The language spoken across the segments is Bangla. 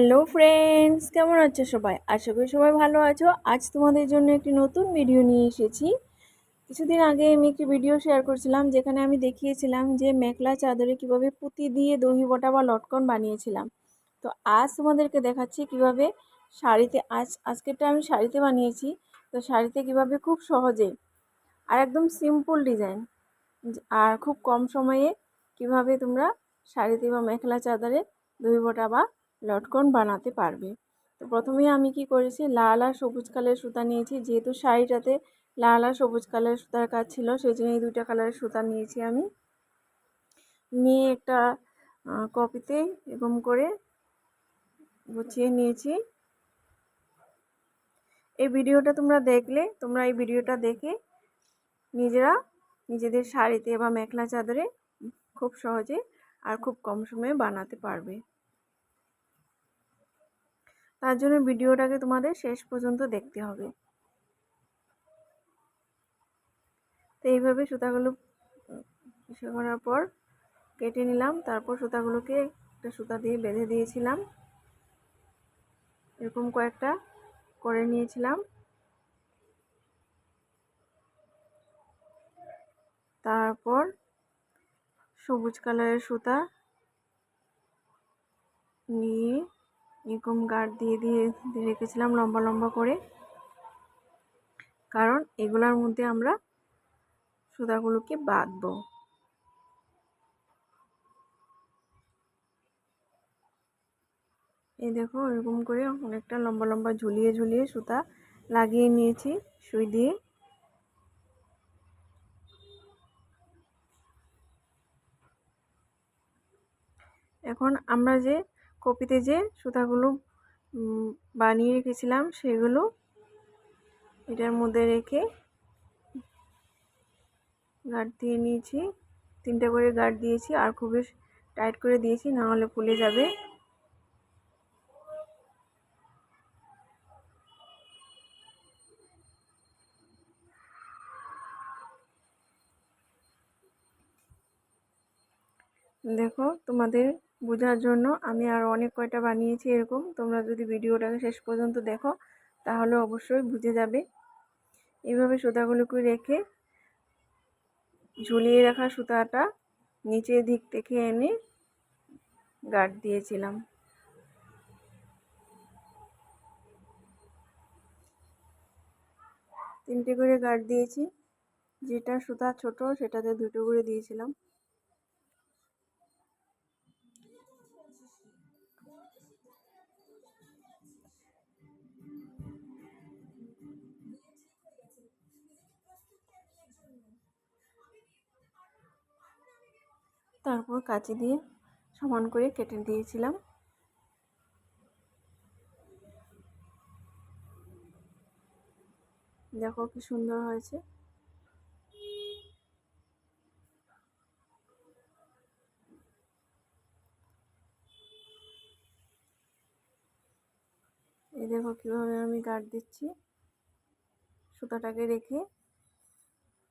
হ্যালো ফ্রেন্ডস, কেমন আছো সবাই? আশা করি সবাই ভালো আছো। আজ তোমাদের জন্য একটি নতুন ভিডিও নিয়ে এসেছি। কিছুদিন আগে আমি একটি ভিডিও শেয়ার করছিলাম যেখানে আমি দেখিয়েছিলাম যে মেখলা চাদরে কিভাবে পুঁতি দিয়ে দহি বটা বা লটকন বানিয়েছিলাম। তো আজ তোমাদেরকে দেখাচ্ছি কিভাবে শাড়িতে আজকেরটা আমি শাড়িতে বানিয়েছি। তো শাড়িতে কিভাবে খুব সহজে আর একদম সিম্পল ডিজাইন আর খুব কম সময়ে কিভাবে তোমরা শাড়িতে বা মেখলা চাদরে দহি বটা বা লটকন বানাতে পারবে। তো প্রথমেই আমি কি করেছি, লাল আর সবুজ কালারের সুতা নিয়েছি। যেহেতু শাড়িটাতে লাল আর সবুজ কালারের সুতার কাজ ছিল, সেই জন্য এই দুইটা কালারের সুতা নিয়েছি। আমি নিয়ে একটা কপিতে এরকম করে গুছিয়ে নিয়েছি। এই ভিডিওটা তোমরা দেখলে এই ভিডিওটা দেখে নিজেদের শাড়িতে বা মেখলা চাদরে খুব সহজে আর খুব কম সময়ে বানাতে পারবে। তার জন্য ভিডিওটাকে তোমাদের শেষ পর্যন্ত দেখতে হবে। তো এইভাবে সুতাগুলো ইসে করার পর কেটে নিলাম। তারপর সুতাগুলোকে একটা সুতা দিয়ে বেঁধে দিয়েছিলাম। এরকম কয়েকটা করে নিয়েছিলাম। তারপর সবুজ কালারের সুতা নিয়ে এরকম গার্ড দিয়ে দিয়ে রেখেছিলাম লম্বা লম্বা করে, কারণ এগুলোর মধ্যে আমরা সুতাগুলোকে বাঁধবো। এই দেখো, এরকম করে অনেকটা লম্বা লম্বা ঝুলিয়ে ঝুলিয়ে সুতা লাগিয়ে নিয়েছি সুই দিয়ে। এখন আমরা যে কপিতে যে সুতাগুলো বানিয়ে রেখেছিলাম সেগুলো এটার মধ্যে রেখে গার্ড দিয়ে নিয়েছি। 3টে করে গার্ড দিয়েছি আর খুবই টাইট করে দিয়েছি, না হলে খুলে যাবে। দেখো, তোমাদের বোঝার জন্য আমি আর অনেক কয়টা বানিয়েছি এরকম। তোমরা যদি ভিডিওটাকে শেষ পর্যন্ত দেখো তাহলে অবশ্যই বুঝে যাবে। এইভাবে সুতাগুলোকে রেখে ঝুলিয়ে রাখা সুতাটা নিচের দিক থেকে এনে গার্ড দিয়েছিলাম। 3টে করে গার্ড দিয়েছি। যেটা সুতা ছোট সেটাতে 2টো করে দিয়েছিলাম। তারপর কাঁচি দিয়ে সমান করে কেটে দিয়েছিলাম। দেখো কি সুন্দর হয়েছে। এই দেখো কিভাবে আমি গার্ড দিচ্ছি। সুতাটাকে রেখে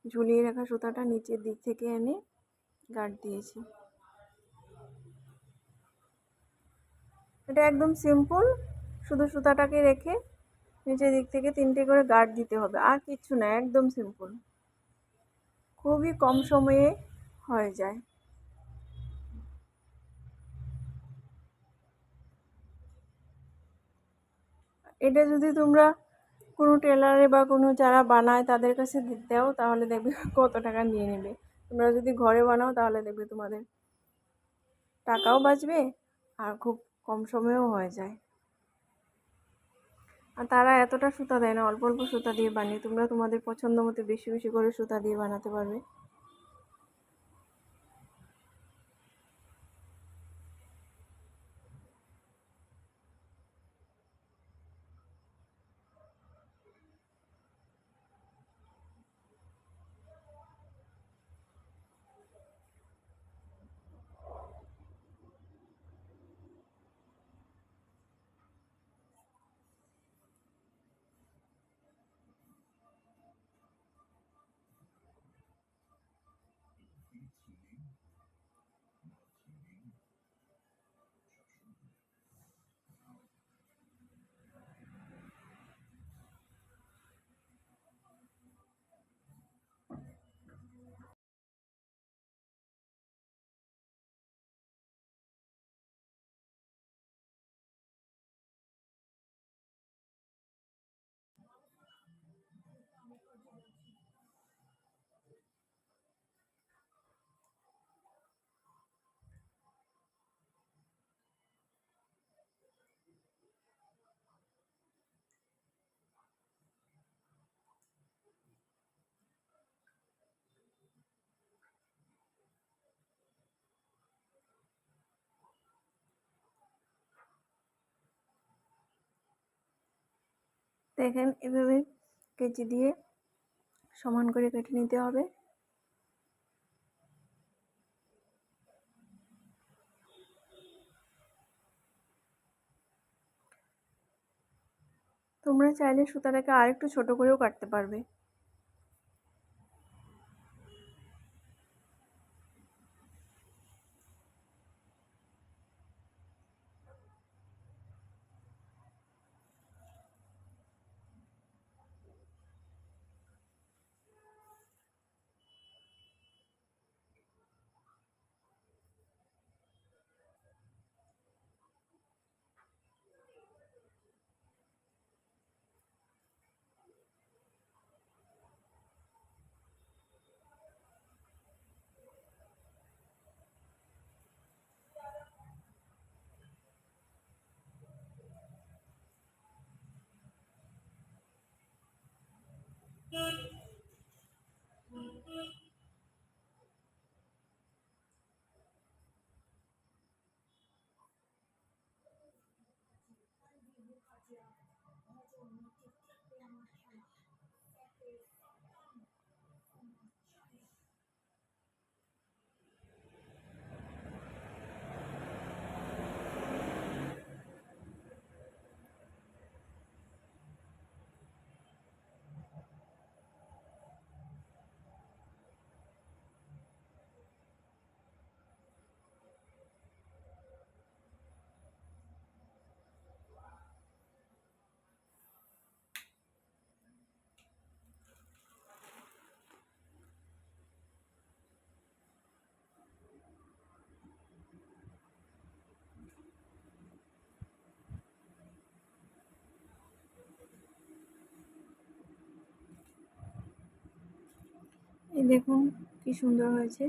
ঝুলিয়ে রাখা সুতাটা নিচের দিক থেকে এনে গার্ড দিয়েছি। এটা একদম সিম্পল, শুধু সুতাটাকে রেখে নিচের দিক থেকে 3টে করে গার্ড দিতে হবে, আর কিচ্ছু না। একদম সিম্পল, খুবই কম সময়ে হয়ে যায়। এটা যদি তোমরা কোনো টেলারে বা কোনো যারা বানায় তাদের কাছে দাও তাহলে দেখবে কত টাকা নিয়ে নেবে। তোমরা যদি ঘরে বানাও তাহলে দেখবে তোমাদের টাকাও বাঁচবে আর খুব কম সময়েও হয়ে যায়। আর তারা এতটা সুতা দেয় না, অল্প অল্প সুতা দিয়ে বানিয়ে তোমরা তোমাদের পছন্দ মতো বেশি বেশি করে সুতা দিয়ে বানাতে পারবে। দেখেন এভাবে কেচি দিয়ে সমান করে কেটে নিতে হবে। তোমরা চাইলে সুতাটাকে আরেকটু ছোট করেও কাটতে পারবে। এই দেখুন কি সুন্দর হয়েছে।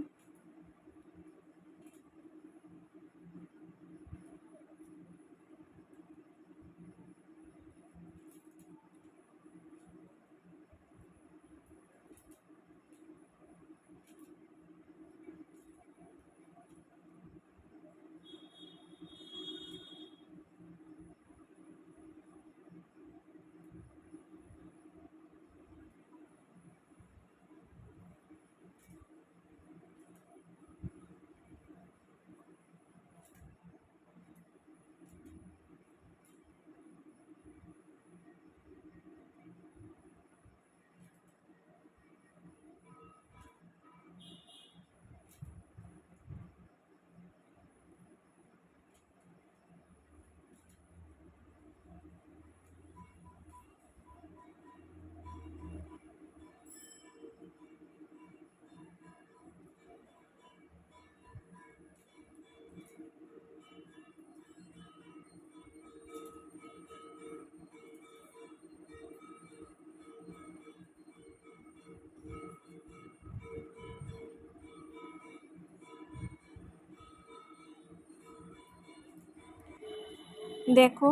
দেখো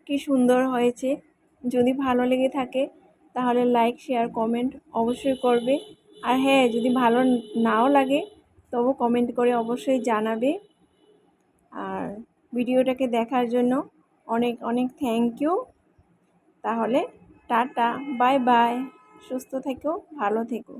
কি সুন্দর হয়েছে। যদি ভালো লেগে থাকে তাহলে লাইক শেয়ার কমেন্ট অবশ্যই করবে। আর হ্যাঁ, যদি ভালো নাও লাগে তবু কমেন্ট করে অবশ্যই জানাবে। আর ভিডিওটাকে দেখার জন্য অনেক অনেক থ্যাংক ইউ। তাহলে টাটা, বাই বাই, সুস্থ থেকো, ভালো থেকো।